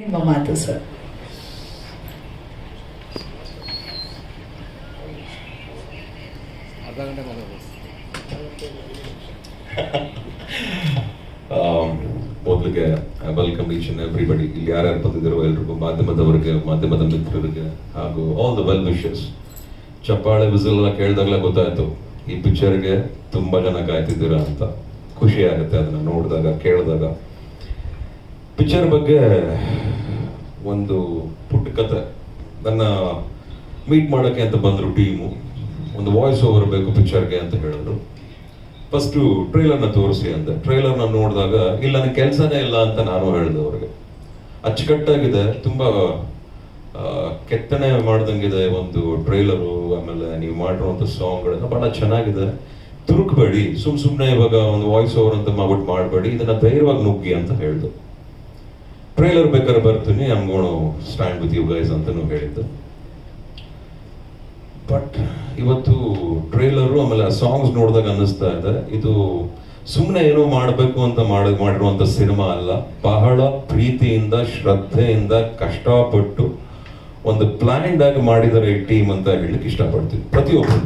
ನಿಮ್ಮ ಮಾತು ಸರ್. ಮೊದಲಿಗೆ ವೆಲ್ಕಮ್ ಈಚ್ ಅಂಡ್ ಎವ್ರಿಬಡಿ. ಇಲ್ಲಿ ಯಾರ್ಯಾರು ಬಂದಿದ್ದಾರೋ ಎಲ್ರಿಗೂ, ಮಾಧ್ಯಮದವರಿಗೆ, ಮಾಧ್ಯಮದ ಮಿತ್ರರಿಗೆ ಹಾಗೂ ಆಲ್ ದ ವೆಲ್ ವಿಶಸ್. ಚಪ್ಪಾಳೆ ವಿಸಿಲ್ ಎಲ್ಲ ಕೇಳಿದಾಗಲೇ ಗೊತ್ತಾಯ್ತು ಈ ಪಿಕ್ಚರ್ಗೆ ತುಂಬಾ ಜನ ಕಾಯ್ತಿದ್ದೀರಾ ಅಂತ. ಖುಷಿ ಆಗುತ್ತೆ ಅದನ್ನ ನೋಡಿದಾಗ, ಕೇಳಿದಾಗ. ಪಿಕ್ಚರ್ ಬಗ್ಗೆ ಒಂದು ಪುಟ್ಟ ಕತೆ. ನನ್ನ ಮೀಟ್ ಮಾಡೋಕ್ಕೆ ಅಂತ ಬಂದರು ಟೀಮು. ಒಂದು ವಾಯ್ಸ್ ಓವರ್ ಬೇಕು ಪಿಕ್ಚರ್ಗೆ ಅಂತ ಹೇಳಿದ್ರು. ಫಸ್ಟು ಟ್ರೈಲರ್ನ ತೋರಿಸಿ ಅಂದೆ. ಟ್ರೈಲರ್ನ ನೋಡಿದಾಗ ಇಲ್ಲ, ನನಗೆ ಕೆಲಸನೇ ಇಲ್ಲ ಅಂತ ನಾನು ಹೇಳಿದೆ ಅವ್ರಿಗೆ. ಅಚ್ಚುಕಟ್ಟಾಗಿದೆ, ತುಂಬ ಕೆತ್ತನೆ ಮಾಡ್ದಂಗಿದೆ ಒಂದು ಟ್ರೈಲರು. ಆಮೇಲೆ ನೀವು ಮಾಡಿರುವಂಥ ಸಾಂಗ್ಗಳೆಲ್ಲ ಭಾಳ ಚೆನ್ನಾಗಿದೆ. ತುರುಕ್ಬೇಡಿ, ಸುಮ್ಮನೆ ಇವಾಗ ಒಂದು ವಾಯ್ಸ್ ಓವರ್ ಅಂತ ಮಾಡ್ಬಿಟ್ಟು ಮಾಡಬೇಡಿ, ಇದನ್ನ ಧೈರ್ಯವಾಗಿ ನುಗ್ಗಿ ಅಂತ ಹೇಳಿದ್ರು. ಟ್ರೈಲರ್ ಬೇಕಾದ್ರೆ ಬರ್ತೀನಿ, I am gonna stand with you guys ಅಂತಲೂ ಹೇಳಿದ್ದು. ಬಟ್ ಇವತ್ತು ಟ್ರೈಲರು ಆಮೇಲೆ ಸಾಂಗ್ಸ್ ನೋಡಿದಾಗ ಅನ್ನಿಸ್ತಾ ಇದೆ, ಇದು ಸುಮ್ಮನೆ ಏನೋ ಮಾಡಬೇಕು ಅಂತ ಮಾಡಿರುವಂಥ ಸಿನಿಮಾ ಅಲ್ಲ. ಬಹಳ ಪ್ರೀತಿಯಿಂದ, ಶ್ರದ್ಧೆಯಿಂದ, ಕಷ್ಟಪಟ್ಟು ಒಂದು ಪ್ಲಾನ್ಡ್ ಆಗಿ ಮಾಡಿದರೆ ಈ ಟೀಮ್ ಅಂತ ಹೇಳಲಿಕ್ಕೆ ಇಷ್ಟಪಡ್ತೀನಿ. ಪ್ರತಿಯೊಬ್ಬರು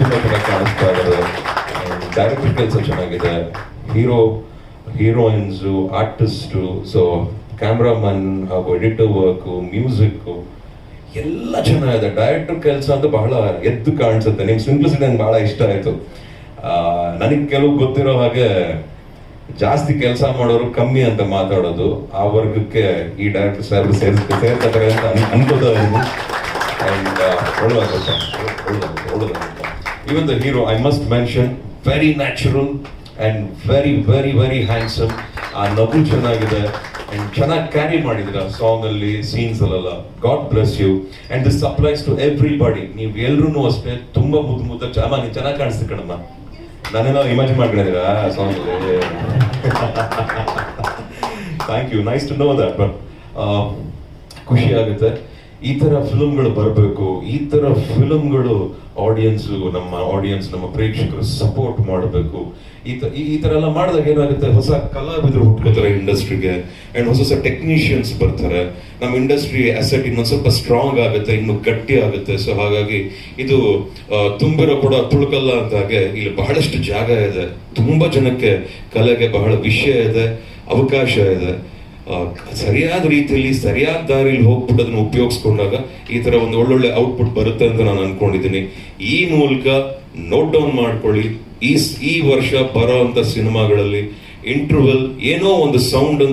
ತುಂಬ ಚೆನ್ನಾಗಿ ಕಾಣಿಸ್ತಾ ಇದ್ದಾರೆ. ಡೈರೆಕ್ಟರ್ ಕೆಲಸ ಚೆನ್ನಾಗಿದೆ, ಹೀರೋಯಿನ್ಸು, ಆರ್ಟಿಸ್ಟು, ಸೊ ಕ್ಯಾಮ್ರಾಮನ್ ಹಾಗೂ ಎಡಿಟರ್ ವರ್ಕು, ಮ್ಯೂಸಿಕ್ಕು ಎಲ್ಲ ಚೆನ್ನಾಗಿದೆ. ಡೈರೆಕ್ಟರ್ ಕೆಲಸ ಅಂತ ಬಹಳ ಎದ್ದು ಕಾಣಿಸುತ್ತೆ. ನಿಮ್ ಸಿಂಪ್ಲಿಸಿಟಿ ನಂಗೆ ಬಹಳ ಇಷ್ಟ ಆಯ್ತು. ನನಗೆ ಕೆಲವು ಗೊತ್ತಿರೋ ಹಾಗೆ ಜಾಸ್ತಿ ಕೆಲಸ ಮಾಡೋರು ಕಮ್ಮಿ ಅಂತ ಮಾತಾಡೋದು, ಆ ವರ್ಗಕ್ಕೆ ಈ ಡೈರೆಕ್ಟರ್ ಸಾಹೇಬ್ ಸೇರ್ತಾರೆ ಅಂತ ಅನ್ಕೋತಾ ಇದ್ದೀನಿ. ಅಂಡ್ ಒಳ್ಳೆದಾಗುತ್ತೆ. Even the hero, I must mention, very natural and very very very handsome. ಆ ನಗು ಚೆನ್ನಾಗಿದೆ ಅಂಡ್ ಚೆನ್ನಾಗಿ ಕ್ಯಾರಿ ಮಾಡಿದಿರ ಸಾಂಗ್ ಅಲ್ಲಿ, ಸೀನ್ಸ್ ಅಲ್ಲೆಲ್ಲ. God bless you. And this applies to everybody. ನೀವು ಎಲ್ರೂ ಅಷ್ಟೇ ತುಂಬಾ ಮುದ್ದು ನೀನು ಚೆನ್ನಾಗಿ ಕಾಣಿಸ್ತಿ ಕಣಮ್ಮ. ನಾನೇನೋ ಇಮ್ಯಾಜಿನ್ ಮಾಡ್ಕೊಂಡಿದ್ದೀರಾ ಸಾಂಗ್ ಅಲ್ಲಿ. Thank you, nice to know that. But ಖುಷಿ ಆಗುತ್ತೆ. ಈ ತರ ಫಿಲ್ಮ್ಗಳು ಬರಬೇಕು. ಈ ತರ ಫಿಲ್ಮ್ಗಳು ನಮ್ಮ ಪ್ರೇಕ್ಷಕರು ಸಪೋರ್ಟ್ ಮಾಡಬೇಕು. ಈ ತರ ಎಲ್ಲ ಮಾಡಿದಾಗ ಏನಾಗುತ್ತೆ, ಹೊಸ ಕಲಾವಿದರು ಹುಟ್ಕೋತಾರೆ ಇಂಡಸ್ಟ್ರಿಗೆ, ಅಂಡ್ ಹೊಸ ಟೆಕ್ನಿಷಿಯನ್ಸ್ ಬರ್ತಾರೆ. ನಮ್ಮ ಇಂಡಸ್ಟ್ರಿ ಅಸೆಟ್ ಇನ್ನೊಂದು ಸ್ವಲ್ಪ ಸ್ಟ್ರಾಂಗ್ ಆಗುತ್ತೆ, ಇನ್ನು ಗಟ್ಟಿ ಆಗುತ್ತೆ. ಸೊ ಹಾಗಾಗಿ ಇದು ತುಂಬಿರೋ ಕೂಡ ತುಳುಕಲ್ಲ ಅಂತ ಹಾಗೆ ಇಲ್ಲಿ ಬಹಳಷ್ಟು ಜಾಗ ಇದೆ. ತುಂಬಾ ಜನಕ್ಕೆ ಕಲೆಗೆ ಬಹಳ ವಿಷಯ ಇದೆ, ಅವಕಾಶ ಇದೆ. ಸರಿಯಾದ ರೀತಿಯಲ್ಲಿ ಸರಿಯಾದ ದಾರಿಯಲ್ಲಿ ಹೋಗ್ಬಿಟ್ಟು ಅದನ್ನು ಉಪಯೋಗಿಸ್ಕೊಂಡಾಗ ಈ ತರ ಒಂದು ಒಳ್ಳೊಳ್ಳೆ ಔಟ್ಪುಟ್ ಬರುತ್ತೆ ಅಂತ ನಾನು ಅನ್ಕೊಂಡಿದ್ದೀನಿ. ಈ ಮೂಲಕ ನೋಟ್ ಡೌನ್ ಮಾಡ್ಕೊಳ್ಳಿ, ಈ ವರ್ಷ ಬರೋ ಅಂತ ಸಿನಿಮಾಗಳಲ್ಲಿ ಇಂಟರ್ವಲ್ ಏನೋ ಒಂದು ಸೌಂಡ್